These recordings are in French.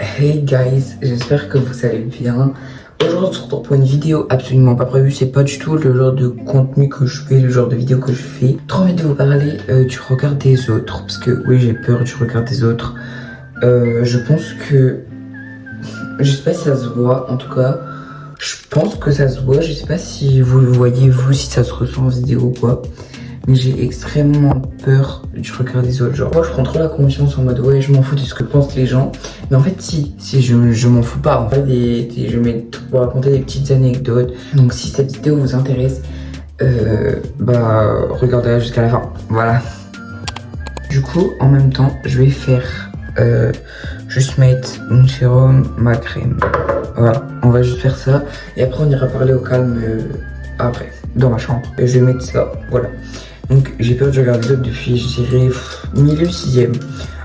Hey guys, j'espère que vous allez bien. Aujourd'hui on se retrouve pour une vidéo absolument pas prévue, c'est pas du tout le genre de contenu que je fais, le genre de vidéo que je fais. Trop envie de vous parler du regard des autres, parce que oui j'ai peur du regard des autres. Je pense que, je sais pas si ça se voit, en tout cas, je pense que ça se voit, je sais pas si vous le voyez vous, si ça se ressent en vidéo ou quoi. Mais j'ai extrêmement peur du regard des autres. Genre, moi je prends trop la confiance en mode ouais, je m'en fous de ce que pensent les gens. Mais en fait, si je m'en fous pas. En fait, je vais vous raconter des petites anecdotes. Donc, si cette vidéo vous intéresse, regardez-la jusqu'à la fin. Voilà. Du coup, en même temps, je vais faire juste mettre mon sérum, ma crème. Voilà, on va juste faire ça. Et après, on ira parler au calme après, dans ma chambre. Et je vais mettre ça, voilà. Donc j'ai peur du regard des autres depuis, je dirais, milieu 6ème.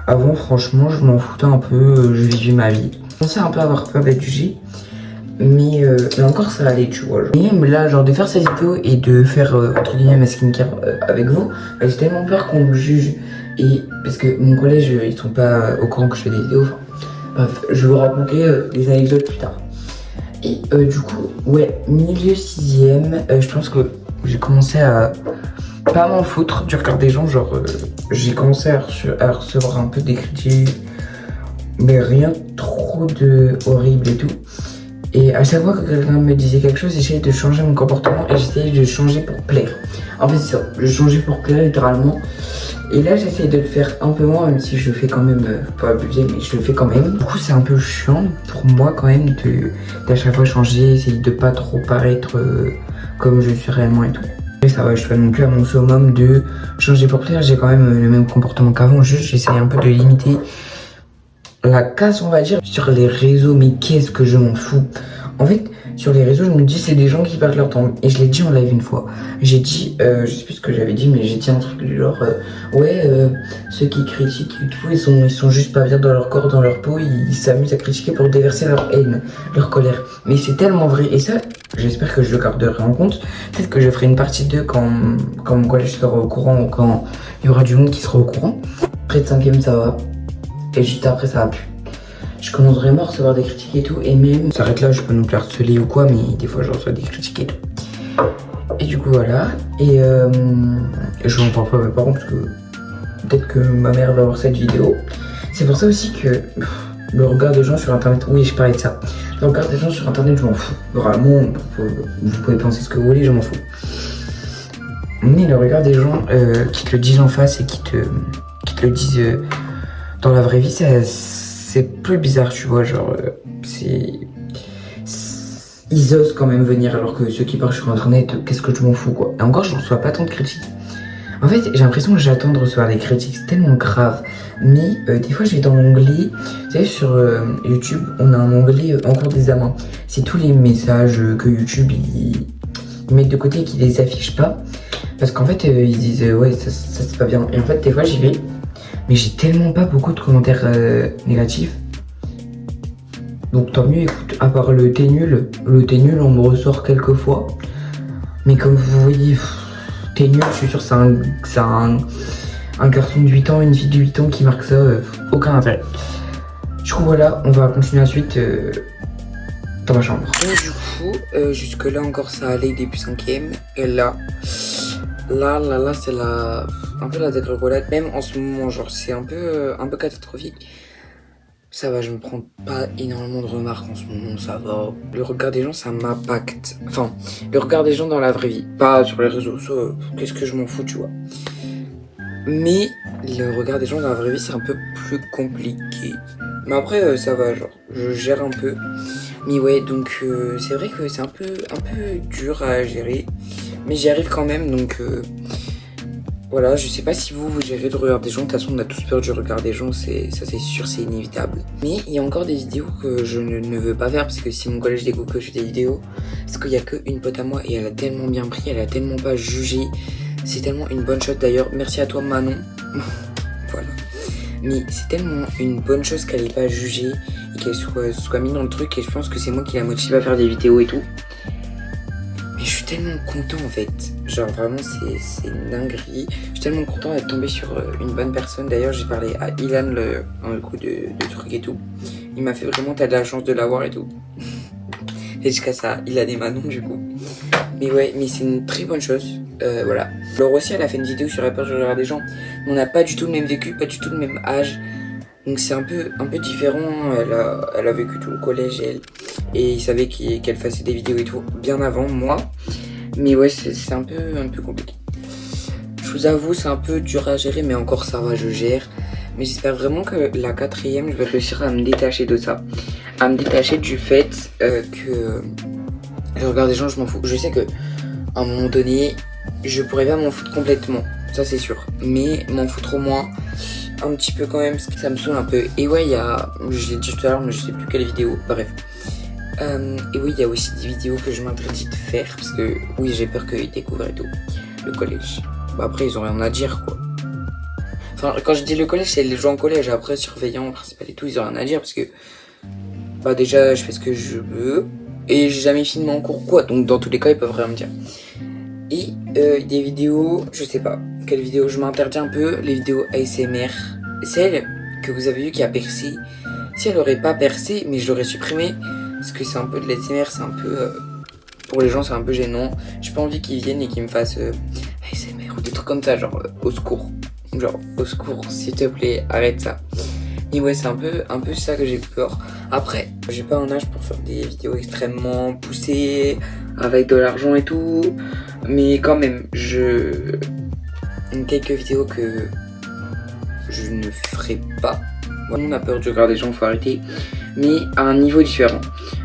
Avant, franchement, je m'en foutais un peu, je vivais ma vie. Je commençais un peu à avoir peur d'être jugé, mais encore ça allait, tu vois. Genre. Et même là, genre de faire cette vidéo et de faire, entre guillemets, ma skincare avec vous, j'ai tellement peur qu'on me juge. Et parce que mon collège, ils sont pas au courant que je fais des vidéos. Enfin, bref, je vais vous raconter des anecdotes plus tard. Et du coup, ouais, milieu 6ème, je pense que j'ai commencé à pas m'en foutre du regard des gens, genre j'ai commencé à recevoir un peu des critiques, mais rien trop de horrible et tout. Et à chaque fois que quelqu'un me disait quelque chose, j'essayais de changer mon comportement et j'essayais de changer pour plaire. En fait c'est ça, je changeais pour plaire littéralement. Et là j'essaie de le faire un peu moins, même si je le fais quand même, pas abuser, mais je le fais quand même. Du coup c'est un peu chiant pour moi quand même d'à chaque fois changer, essayer de pas trop paraître comme je suis réellement et tout. Ça va, je suis pas non plus à mon summum de changer pour plaire, j'ai quand même le même comportement qu'avant, juste j'essaye un peu de limiter la casse on va dire sur les réseaux, mais qu'est-ce que je m'en fous. En fait sur les réseaux je me dis c'est des gens qui perdent leur temps, et je l'ai dit en live une fois, j'ai dit, je sais plus ce que j'avais dit, mais j'ai dit un truc du genre ceux qui critiquent et tout, ils sont juste pas bien dans leur corps, dans leur peau, ils s'amusent à critiquer pour déverser leur haine, leur colère, mais c'est tellement vrai, et ça j'espère que je le garderai en compte. Peut-être que je ferai une partie 2 quand mon collège sera au courant, ou quand il y aura du monde qui sera au courant. Après de 5ème ça va, et juste après ça va plus. Je commence vraiment à recevoir des critiques et tout, et même, ça s'arrête là, je peux non plus harceler ou quoi, mais des fois je reçois des critiques et tout. Et du coup voilà, et je n'en parle pas à mes parents parce que peut-être que ma mère va voir cette vidéo. C'est pour ça aussi que le regard des gens sur internet, oui je parlais de ça. Le regard des gens sur internet, je m'en fous. Vraiment, vous pouvez penser ce que vous voulez, je m'en fous. Mais le regard des gens qui te le disent en face et qui te le disent dans la vraie vie, c'est plus bizarre, tu vois, genre, ils osent quand même venir, alors que ceux qui parlent sur internet, qu'est-ce que je m'en fous, quoi. Et encore, je ne reçois pas tant de critiques. En fait, j'ai l'impression que j'attends de recevoir des critiques, c'est tellement grave. Mais des fois, je vais dans l'onglet, vous savez, sur YouTube, on a un onglet encore des amants. C'est tous les messages que YouTube, ils mettent de côté et qu'ils les affichent pas. Parce qu'en fait, ils disent, ouais, ça c'est pas bien. Et en fait, des fois, j'y vais, mais j'ai tellement pas beaucoup de commentaires négatifs. Donc tant mieux, écoute, à part le t'es nul, on me ressort quelques fois. Mais comme vous voyez, t'es nul, je suis sûr que c'est un garçon de 8 ans, une fille de 8 ans qui marque ça, aucun intérêt. Du coup voilà, on va continuer ensuite dans ma chambre. Et du coup, jusque là encore ça allait début 5ème, et là c'est un peu la dégringolade, même en ce moment, genre c'est un peu catastrophique. Ça va, je me prends pas énormément de remarques en ce moment, ça va. Le regard des gens, ça m'impacte. Enfin, le regard des gens dans la vraie vie, pas sur les réseaux sociaux, qu'est-ce que je m'en fous, tu vois. Mais le regard des gens dans la vraie vie, c'est un peu plus compliqué. Mais après, ça va, genre, je gère un peu. Mais ouais, donc c'est vrai que c'est un peu dur à gérer. Mais j'y arrive quand même, donc voilà, je sais pas si vous gérez le regard des gens. De toute façon, on a tous peur du regard des gens, ça c'est sûr, c'est inévitable. Mais il y a encore des vidéos que je ne veux pas faire, parce que si mon collège découvre que je fais des vidéos, parce qu'il y a qu'une pote à moi et elle a tellement bien pris, elle a tellement pas jugé. C'est tellement une bonne chose d'ailleurs. Merci à toi Manon. Voilà. Mais c'est tellement une bonne chose qu'elle ait pas jugé et qu'elle soit mise dans le truc, et je pense que c'est moi qui la motive à faire des vidéos et tout. Mais je suis tellement content en fait, genre vraiment c'est une dinguerie. Je suis tellement content d'être tombé sur une bonne personne. D'ailleurs j'ai parlé à Ilan dans le coup de trucs et tout. Il m'a fait vraiment t'as de la chance de l'avoir et tout. Et jusqu'à ça, il a des manons du coup. Mais ouais, mais c'est une très bonne chose. Voilà. Laure aussi, elle a fait une vidéo sur la peur du regard des gens. Mais on n'a pas du tout le même vécu, pas du tout le même âge. Donc c'est un peu différent. Elle a vécu tout le collège, elle. Et il savait qu'elle faisait des vidéos et tout bien avant moi. Mais ouais, c'est un peu compliqué. Je vous avoue, c'est un peu dur à gérer, mais encore ça va, je gère. Mais j'espère vraiment que la 4e, je vais réussir à me détacher de ça. À me détacher du fait que je regarde des gens, je m'en fous. Je sais que à un moment donné, je pourrais pas m'en foutre complètement, ça c'est sûr. Mais m'en foutre au moins un petit peu quand même, parce que ça me saoule un peu. Et ouais, je l'ai dit tout à l'heure, mais je sais plus quelle vidéo, bref. Et oui, il y a aussi des vidéos que je m'interdis de faire, parce que oui, j'ai peur qu'ils découvrent et tout, le collège. Bah après, ils ont rien à dire, quoi. Enfin, quand je dis le collège, c'est les gens au collège. Après, surveillant, principal et tout, ils ont rien à dire, parce que bah déjà, je fais ce que je veux, et j'ai jamais filmé en cours, quoi. Donc dans tous les cas, ils peuvent rien me dire. Et des vidéos, je sais pas quelle vidéo, je m'interdis un peu les vidéos ASMR. Celle que vous avez vue qui a percé, si elle aurait pas percé, mais je l'aurais supprimée, parce que c'est un peu de l'ASMR, c'est un peu... pour les gens, c'est un peu gênant. J'ai pas envie qu'ils viennent et qu'ils me fassent ASMR ou des trucs comme ça, genre au secours. Genre au secours, s'il te plaît, arrête ça. Et ouais, c'est un peu ça que j'ai peur. Après, j'ai pas un âge pour faire des vidéos extrêmement poussées, avec de l'argent et tout. Mais quand même, quelques vidéos que je ne ferai pas. Moi, on a peur du regard des gens, faut arrêter. Mais à un niveau différent.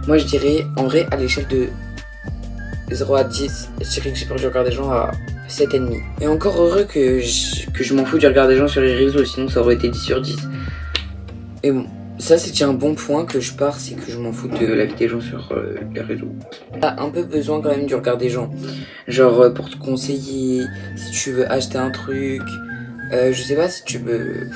Moi, je dirais, en vrai, à l'échelle de 0 à 10, je dirais que j'ai peur du regard des gens à 7,5. Et encore heureux que je m'en fous du regard des gens sur les réseaux, sinon ça aurait été 10 sur 10. Et bon, ça c'est déjà un bon point que je pars, c'est que je m'en fous de la vie des gens sur les réseaux. T'as un peu besoin quand même du regard des gens. Genre pour te conseiller, si tu veux acheter un truc, je sais pas si tu veux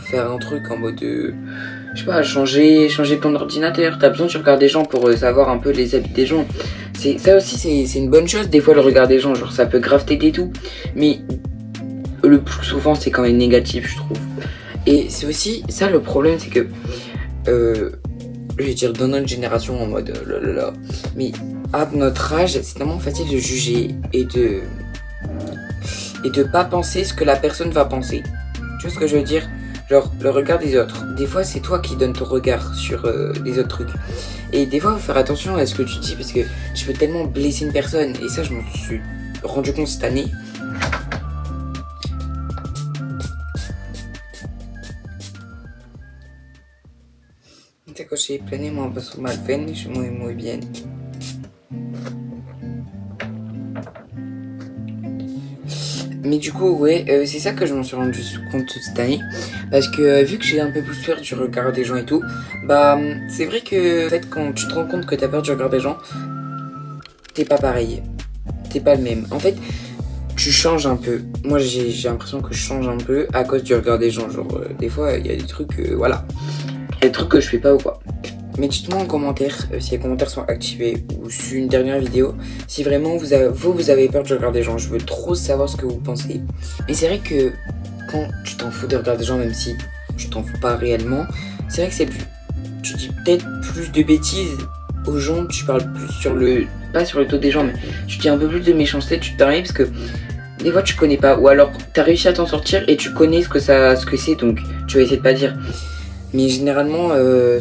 faire un truc en mode, je sais pas, changer ton ordinateur. T'as besoin du regard des gens pour savoir un peu les habits des gens. Ça aussi c'est une bonne chose, des fois le regard des gens, genre ça peut grave t'aider et tout. Mais le plus souvent c'est quand même négatif, je trouve. Et c'est aussi ça le problème, c'est que je vais dire dans notre génération en mode là. Mais à notre âge, c'est tellement facile de juger et de pas penser ce que la personne va penser. Tu vois ce que je veux dire? Genre le regard des autres. Des fois c'est toi qui donnes ton regard sur des autres trucs. Et des fois faut faire attention à ce que tu dis, parce que je peux tellement blesser une personne. Et ça je m'en suis rendu compte cette année. Te così prendiamo un passo mal finish muy bien. Mais du coup ouais, c'est ça que je m'en suis rendu compte cette année, parce que vu que j'ai un peu plus peur du regard des gens et tout, bah c'est vrai que en fait quand tu te rends compte que t'as peur du regard des gens, t'es pas pareil, t'es pas le même. En fait tu changes un peu. Moi j'ai l'impression que je change un peu à cause du regard des gens. Genre des fois il y a des trucs voilà. Il y a des trucs que je fais pas ou quoi. Mais dites-moi en commentaire si les commentaires sont activés ou sur une dernière vidéo, si vraiment vous avez peur du regard des gens. Je veux trop savoir ce que vous pensez. Et c'est vrai que quand tu t'en fous des regards des gens, même si tu t'en fous pas réellement, c'est vrai que c'est plus... Tu dis peut-être plus de bêtises aux gens, tu parles plus sur le... Pas sur le dos des gens, mais tu dis un peu plus de méchanceté, tu te permets, parce que des fois tu connais pas, ou alors t'as réussi à t'en sortir et tu connais ce que c'est, donc tu vas essayer de pas dire. Mais généralement,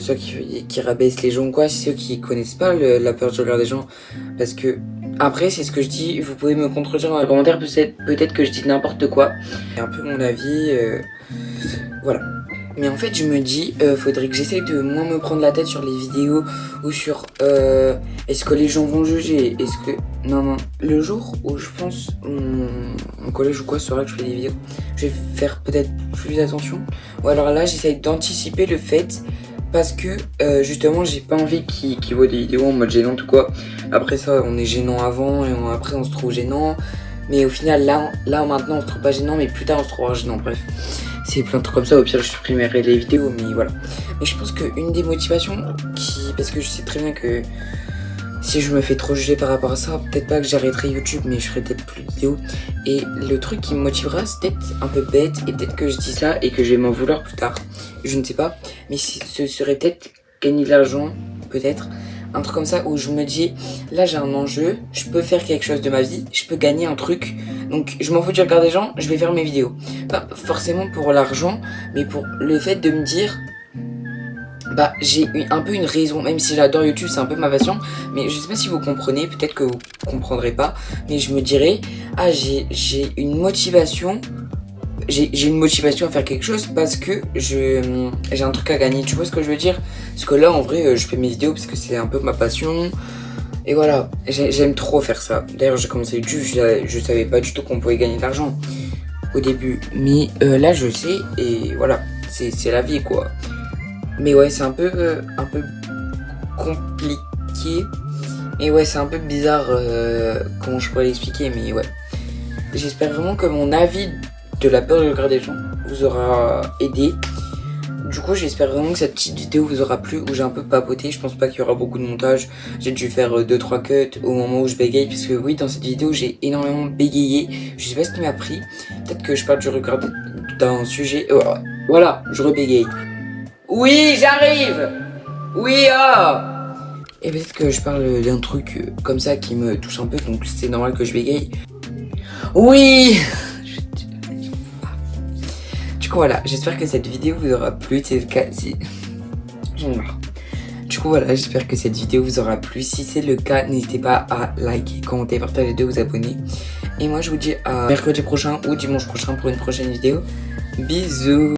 ceux qui rabaissent les gens, quoi, c'est ceux qui connaissent pas la peur du regard des gens. Parce que, après, c'est ce que je dis, vous pouvez me contredire dans les commentaires, peut-être que je dis n'importe quoi. C'est un peu mon avis, voilà. Mais en fait, je me dis, faudrait que j'essaye de moins me prendre la tête sur les vidéos ou sur est-ce que les gens vont juger, est-ce que... Non, le jour où je pense mon collège ou quoi sera que je fais des vidéos, je vais faire peut-être plus attention. Ou alors là, j'essaye d'anticiper le fait, parce que justement, j'ai pas envie qu'ils voient des vidéos en mode gênante ou quoi. Après ça, on est gênant avant et après on se trouve gênant. Mais au final, là maintenant, on se trouve pas gênant, mais plus tard, on se trouvera gênant, bref. C'est plein de trucs comme ça, au pire je supprimerai les vidéos, mais voilà. Mais je pense qu'une des motivations parce que je sais très bien que si je me fais trop juger par rapport à ça, peut-être pas que j'arrêterai YouTube, mais je ferai peut-être plus de vidéos. Et le truc qui me motivera, c'est peut-être un peu bête, et peut-être que je dis ça et que je vais m'en vouloir plus tard, je ne sais pas. Mais ce serait peut-être gagner de l'argent, peut-être. Un truc comme ça où je me dis, là j'ai un enjeu, je peux faire quelque chose de ma vie, je peux gagner un truc. Donc je m'en fous du regard des gens, je vais faire mes vidéos. Pas forcément pour l'argent, mais pour le fait de me dire, bah j'ai un peu une raison, même si j'adore YouTube, c'est un peu ma passion, mais je sais pas si vous comprenez, peut-être que vous comprendrez pas, mais je me dirais, ah j'ai une motivation, j'ai une motivation à faire quelque chose parce que j'ai un truc à gagner, tu vois ce que je veux dire? Parce que là en vrai je fais mes vidéos parce que c'est un peu ma passion, et voilà, j'aime trop faire ça. D'ailleurs j'ai commencé YouTube, je savais pas du tout qu'on pouvait gagner de l'argent au début, mais là je sais, et voilà, c'est la vie quoi. Mais ouais, c'est un peu compliqué. Et ouais, c'est un peu bizarre comment je pourrais l'expliquer, mais ouais. J'espère vraiment que mon avis de la peur du regard des gens vous aura aidé. Du coup, j'espère vraiment que cette petite vidéo vous aura plu, où j'ai un peu papoté. Je pense pas qu'il y aura beaucoup de montage. J'ai dû faire 2-3 cuts au moment où je bégaye, puisque oui, dans cette vidéo, j'ai énormément bégayé. Je sais pas ce qui m'a pris. Peut-être que je parle du regard d'un sujet. Voilà, je rebégaye. Oui, j'arrive. Oui, ah. Et peut-être que je parle d'un truc comme ça qui me touche un peu, donc c'est normal que je bégaye. Oui. Du coup voilà, j'espère que cette vidéo vous aura plu. C'est le cas, si... J'en ai marre. Du coup voilà, j'espère que cette vidéo vous aura plu. Si c'est le cas, n'hésitez pas à liker, commenter, partager, de vous abonner. Et moi je vous dis à mercredi prochain ou dimanche prochain pour une prochaine vidéo. Bisous.